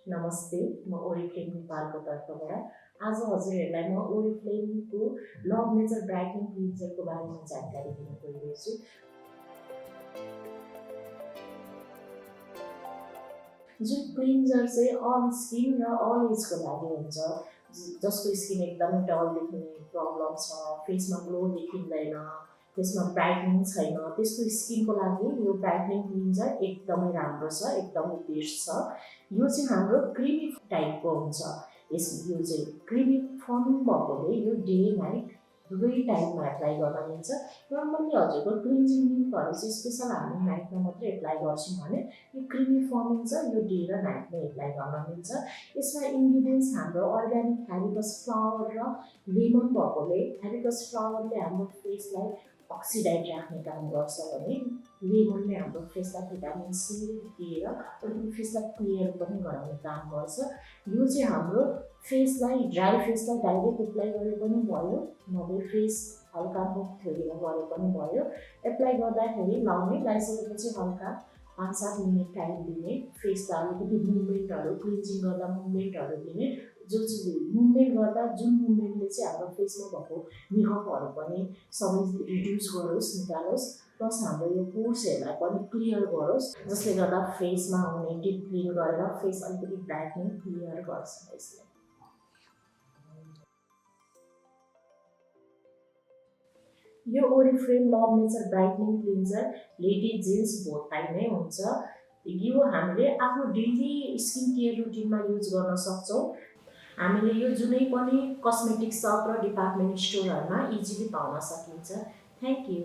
नमस्ते, म ओरिफ्लेम नेपालको तर्फबाट आज हजुरहरूलाई म ओरिफ्लेमको लभ नेचर ब्राइटनिङ क्लिन्जरको बारेमा जानकारी दिन गइरहेछु। जुन क्लिन्जर चाहिँ अल स्किन र अल एजको लागि हुन्छ, जसको स्किन एकदमै डल देखिने प्रब्लम छ, फेसमा ग्लो देखिँदैन, त्यसमा ब्राइटनिङ छैन, त्यस्तो स्किनको लागि यो ब्राइटनिङ क्लिन्जर एकदमै राम्रो छ, एकदमै बेस्ट छ। यो चाहिँ हाम्रो क्रिमी टाइपको हुन्छ। यो चाहिँ क्रिमी फर्मिङ भएकोले यो डे नाइट दुवै टाइममा एप्लाई गर्न मिल्छ। नर्मल्ली हजुरको क्लिन्जिङ मिल्कहरू चाहिँ स्पेसल हामी नाइटमा मात्रै एप्लाई गर्छौँ भने यो क्रिमी फर्मिङ छ, यो डे र नाइटमा एप्लाई गर्न मिल्छ। यसमा इन्ग्रिडियन्ट्स हाम्रो अर्ग्यानिक हेबिस्कस फ्लावर र लेमन भएकोले हेबिस्कस फ्लावरले हाम्रो फेसलाई अक्सिडाइज राख्ने काम गर्छ भने लेमनले हाम्रो फेसलाई भिटामिन सी दिएर अलिकति फेसलाई क्लियर पनि गराउने काम गर्छ। यो चाहिँ हाम्रो फेसलाई ड्राई फेसलाई डाइरेक्ट एप्लाई गरे पनि भयो, नभए फेस हल्का मुख थोरेर गरे पनि भयो। एप्लाई गर्दाखेरि लगाइसकेपछि हल्का 5-7 मिनट टाइम दिने, फेसलाई अलिकति मुभमेन्टहरू क्लिन्जिङ गर्दा मुभमेन्टहरू दिने, जो चाहिँ मुभमेन्ट गर्दा जुन मुभमेन्टले चाहिँ हाम्रो फेसमा भएको मेकअपहरू पनि सबै रिड्युस गरोस्, निकालोस्, प्लस हाम्रो यो पोर्सहरूलाई पनि क्लियर गरोस्, जसले गर्दा फेसमा हुने डिप क्लिन गरेर फेस अलिकति ब्राइटनिङ क्लियर गर्छ यसले। यो Oriflame love nature brightening cleanser lady gents बोथलाई नै हुन्छ। यो हामीले आफ्नो डेली स्किन केयर रुटिनमा युज गर्न सक्छौँ। हामीले यो जुनै पनि कस्मेटिक सप र डिपार्टमेन्ट स्टोरहरूमा इजिली पाउन सकिन्छ। Thank you.